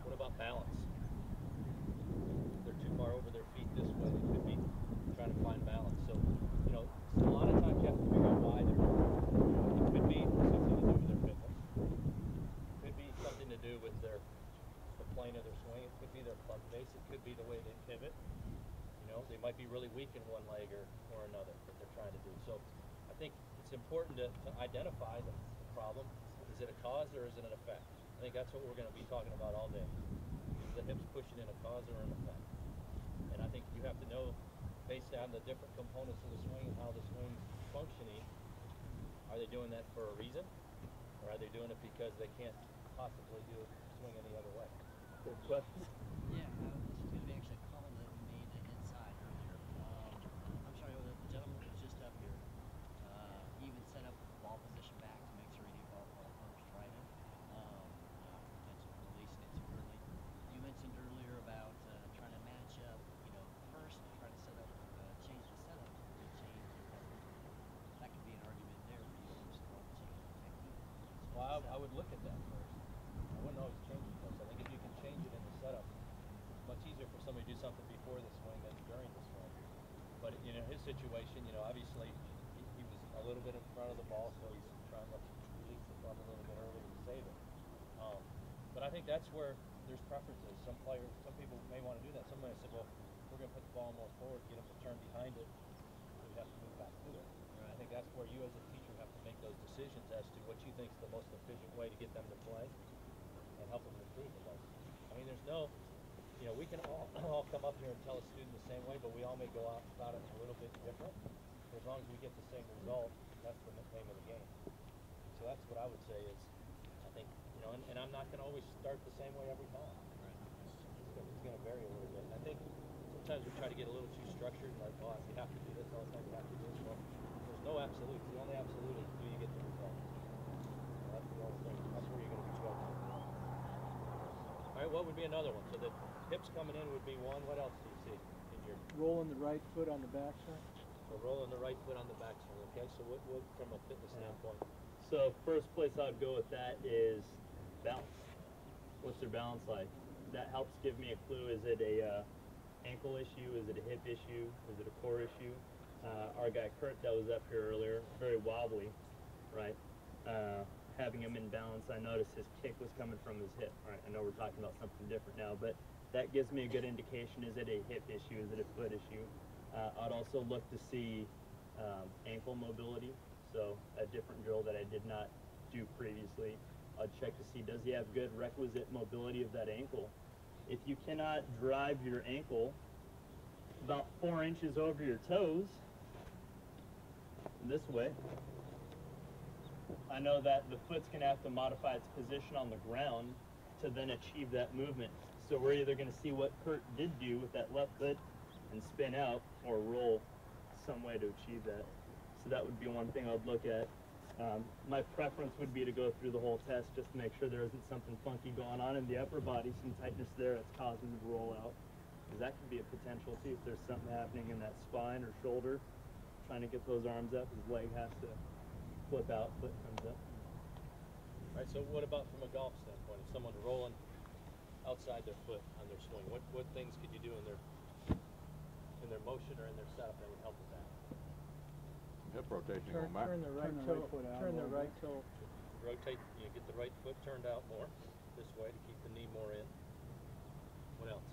What about balance? If they're too far over their feet this way, they could be trying to find balance. So, you know, a lot of times you have to figure out why they're, it could be something to do with their fitness. It could be something to do with the plane of their swing. It could be their club face. It could be the way they pivot. You know, they might be really weak in one leg or another that they're trying to do. So I think it's important to identify the problem. Is it a cause or is it an effect? I think that's what we're going to be talking about all day. Is the hips pushing in a cause or an effect? And I think you have to know, based on the different components of the swing and how the swing's functioning, are they doing that for a reason? Or are they doing it because they can't possibly swing any other way? Good question. Yeah, this is going to be actually a comment that we made inside earlier. I'm sorry, the gentleman was just up here. He even set up the ball position back to make sure he didn't ball first, right? Potentially releasing it too early. You mentioned earlier about trying to match up, you know, first try to set up, change the setup, change the technique. That could be an argument there for you to change the technique. Well, I would look at that first. I wouldn't always change it first. I think if you can change it in the setup, it's much easier for somebody to do something before the swing than during the swing. But you know, his situation, you know, obviously he was a little bit in front of the ball, so he's trying to release the club a little bit earlier to save it. But I think that's where there's preferences. Some people may want to do that. Somebody said, well, we're going to put the ball more forward, get them to turn behind it, so we have to move back to it. I think that's where you as a teacher have to make those decisions as to what you think is the most efficient way to get them to play and help them improve the most. I mean, there's no, you know, we can all come up here and tell a student the same way, but we all may go out about it a little bit different. As long as we get the same result, that's the name of the game. So that's what I would say is, I think, you know, and I'm not going to always start the same way every time. It's going to vary a little bit. And I think sometimes we try to get a little too structured, like, oh, you have to do this all the time, you have to do this. Well, there's no absolutes. The only absolute is do you get the result. So that's the only thing. That's where you're going to be judged. All right, what would be another one? So the hips coming in would be one. What else do you see in your... Rolling the right foot on the backside. So rolling the right foot on the backswing. Okay, so what from a fitness standpoint? So first place I'd go with that is balance. What's their balance like? That helps give me a clue. Is it a ankle issue? Is it a hip issue? Is it a core issue? our guy Kurt that was up here earlier, very wobbly, right? Having him in balance, I noticed his kick was coming from his hip. All right, I know we're talking about something different now, but that gives me a good indication. Is it a hip issue? Is it a foot issue? I'd also look to see ankle mobility, so a different drill that I did not do previously. I'd check to see, does he have good requisite mobility of that ankle? If you cannot drive your ankle about 4 inches over your toes, this way, I know that the foot's going to have to modify its position on the ground to then achieve that movement. So we're either going to see what Kurt did do with that left foot and spin out, or roll some way to achieve that. So that would be one thing I'd look at. My preference would be to go through the whole test just to make sure there isn't something funky going on in the upper body, some tightness there that's causing the roll out. Because that could be a potential too. If there's something happening in that spine or shoulder, trying to get those arms up, his leg has to flip out, foot comes up. Right, so what about from a golf standpoint? If someone's rolling outside their foot on their swing, what things could you do in their motion or in their setup that would help with that? Hip rotation Turn, on back. turn the right Turn the toe. right foot out Turn a the little right bit. toe. Rotate, get the right foot turned out more this way to keep the knee more in. What else?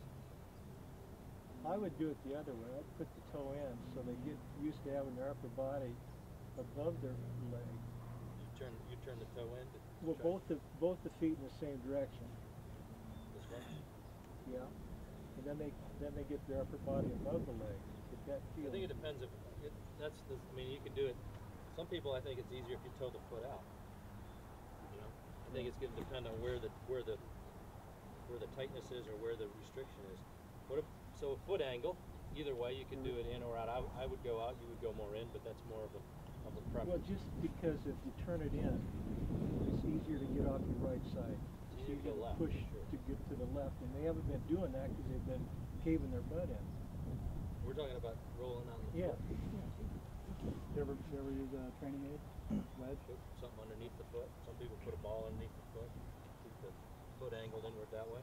I would do it the other way. I'd put the toe in so they get used to having their upper body above their leg. You turn the toe in. Well, both the feet in the same direction. This way. Yeah. And then they get their upper body above the leg. Get that I feeling. think it depends if you can do it. Some people, I think it's easier if you toe the foot out. You know, I think it's going to depend on where the tightness is or where the restriction is. So a foot angle, either way, you can do it in or out. I would go out. You would go more in, but that's more of a preference. Well, just because if you turn it in, it's easier to get off your right side. It's easier to go left, Push sure. to get to the left, and they haven't been doing that because they've been caving their butt in. We're talking about rolling on the Yeah. foot. You ever use a training aid? Wedge? Put something underneath the foot. Some people put a ball underneath the foot. Keep the foot angled inward that way.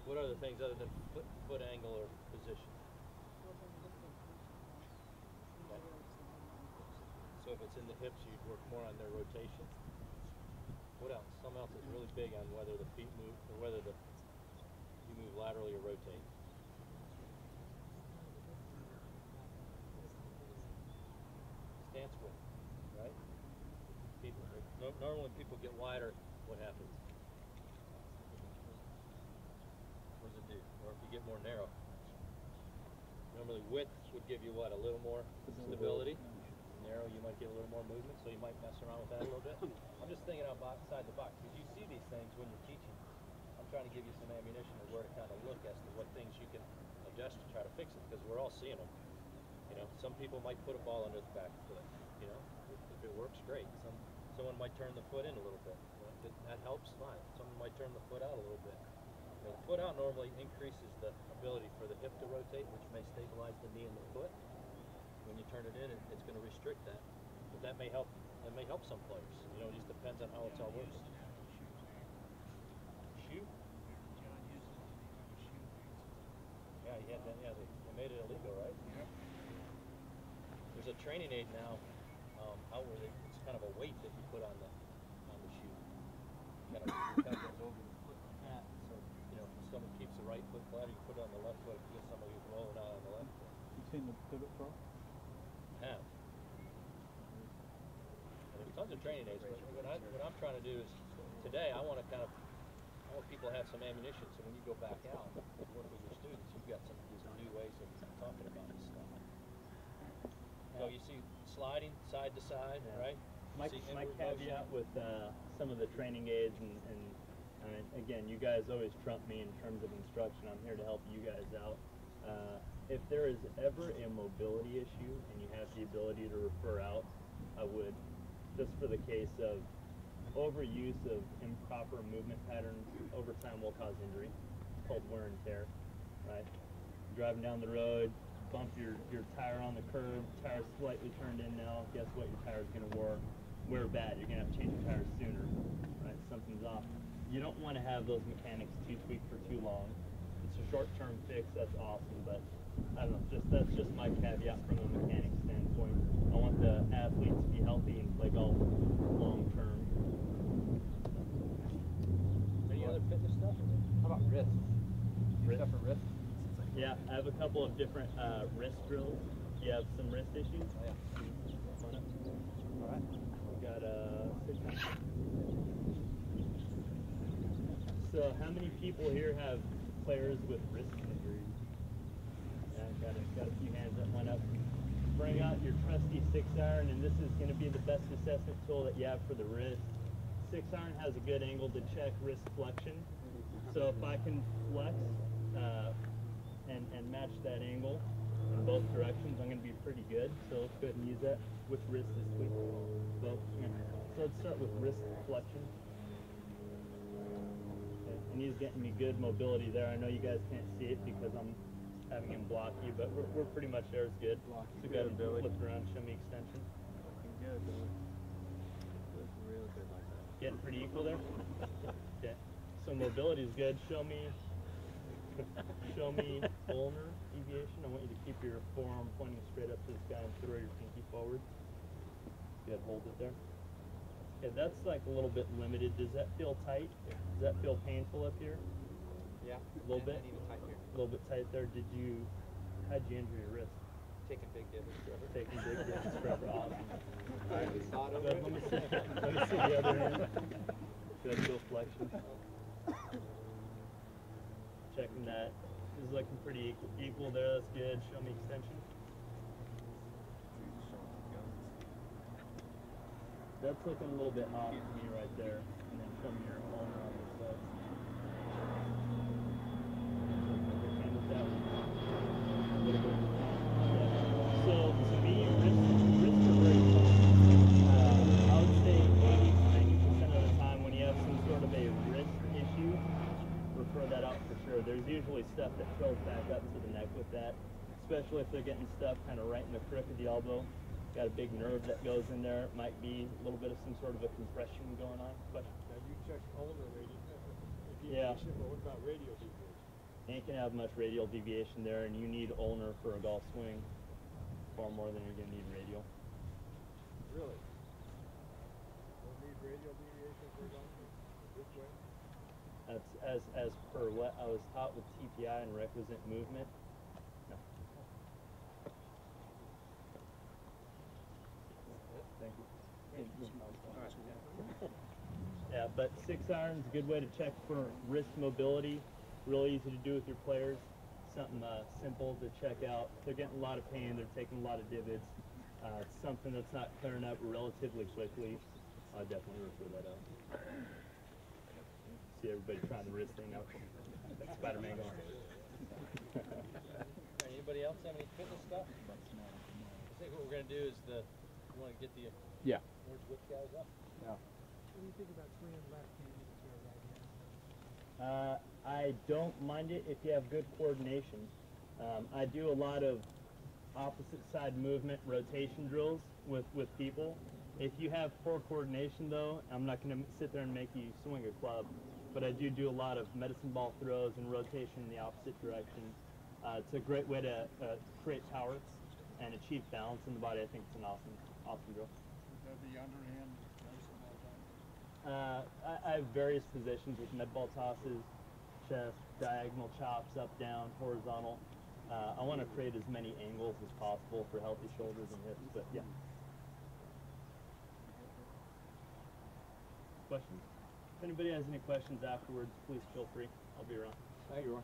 What other things other than foot angle or position? Okay. So if it's in the hips, you'd work more on their rotation. What else? Something else that's really big on whether the feet move or whether you move laterally or rotate. Stance width, right? Normally when people get wider, what happens? What does it do? Or if you get more narrow? Normally width would give you what? A little more stability. Narrow, you might get a little more movement, so you might mess around with that a little bit. I'm just thinking outside the box, because you see these things when you're teaching. I'm trying to give you some ammunition of where to kind of look as to what things you can adjust to try to fix it, because we're all seeing them. You know, some people might put a ball under the back foot. You know, if it works, great. Someone might turn the foot in a little bit. You know, that helps, fine. Someone might turn the foot out a little bit. You know, the foot out normally increases the ability for the hip to rotate, which may stabilize the knee and the foot. When you turn it in, it's going to restrict that. But that may help. That may help some players. You know, it just depends on how it all works. Shoe? Yeah, he had that. Yeah, they made it illegal, right? Yeah. There's a training aid now out where it's kind of a weight that you put on the shoe. Kind of goes over the foot like that. So you know, if someone keeps the right foot flat, you put it on the left foot. If you get somebody who's rolling out on the left foot. You seen the Pivot Pro? Have. And there's tons of training aids, but what I'm trying to do is today I want people to have some ammunition, so when you go back out and work with your students, you've got some new ways of talking about this stuff. So you see sliding side to side, right? My caveat with some of the training aids, and again, you guys always trump me in terms of instruction. I'm here to help you guys out. If there is ever a mobility issue and you have the ability to refer out, I would, just for the case of overuse of improper movement patterns over time will cause injury. It's called wear and tear, right? Driving down the road, bump your tire on the curb, tire slightly turned in now, guess what? Your tire's going to wear bad. You're going to have to change your tires sooner, right? Something's off. You don't want to have those mechanics too tweaked for too long. It's a short-term fix, that's awesome, but I don't know, that's just my caveat from a mechanic standpoint. play golf long term. Any other fitness stuff? How about wrists? Wrist? Stuff for wrists? Yeah, I have a couple of different wrist drills. You have some wrist issues? Oh, yeah. Come on up. All right. We got 6 hours. So how many people here have players with wrist injuries? Yeah, got a few hands that went up. Bring out your trusty 6-iron, and this is going to be the best assessment tool that you have for the wrist. 6-iron has a good angle to check wrist flexion. So if I can flex and match that angle in both directions, I'm going to be pretty good. So let's go ahead and use that. Which wrist is tweaked? Both. Yeah. So let's start with wrist flexion. Okay. And he's getting me good mobility there. I know you guys can't see it because I'm having him block you, but we're pretty much there. It's good. So go ahead and flip around, show me extension. Looking good, Billy. Looking real good like that. Getting pretty equal there? Okay. So mobility is good. Show me ulnar deviation. I want you to keep your forearm pointing straight up to the sky and throw your pinky forward. Good, hold it there. Okay, that's like a little bit limited. Does that feel tight? Yeah. Does that feel painful up here? Yeah. A little bit? And even tight here. A little bit tight there. How'd you injure your wrist? Taking big divots forever. Taking big divots forever. Awesome. All right, we saw it over Good. it. Let me see the other hand. Good, feel flexion. Checking that. This is looking pretty equal there. That's good. Show me extension. That's looking a little bit off to me right there. And then show me your ulnar on this side. Okay with that one. A little bit. Yeah. So to me, wrists are very fun. I would say 80-90% of the time when you have some sort of a wrist issue, refer that out for sure. There's usually stuff that fills back up to the neck with that, especially if they're getting stuff kind of right in the crook of the elbow. Got a big nerve that goes in there. It might be a little bit of some sort of a compression going on. But Now you check ulnar deviation, Yeah. but what about radial deviation? ain't gonna have much radial deviation there, and you need ulnar for a golf swing far more than you're gonna need radial. Really? Don't need radial deviation for a golf swing? This way? That's as per what I was taught with TPI and requisite movement. No. Thank you. Yeah, but 6-iron is a good way to check for wrist mobility. Real easy to do with your players. Something simple to check out. They're getting a lot of pain. They're taking a lot of divots. It's something that's not clearing up relatively quickly. I'll definitely refer that out. See everybody trying the wrist thing out. That's Spider-Man going. Anybody else have any fitness stuff? I think what we're going to do is we want to get the orange whip guys up. What do you think about swinging left-handed with your right hand? I don't mind it if you have good coordination. I do a lot of opposite side movement rotation drills with people. If you have poor coordination though, I'm not going to sit there and make you swing a club, but I do a lot of medicine ball throws and rotation in the opposite direction. It's a great way to create power and achieve balance in the body. I think it's an awesome drill. Is that the underhand medicine ball time? I have various positions with med ball tosses, chest, diagonal chops, up, down, horizontal. I want to create as many angles as possible for healthy shoulders and hips, but yeah. Questions? If anybody has any questions afterwards, please feel free. I'll be around. Thank you, Ron.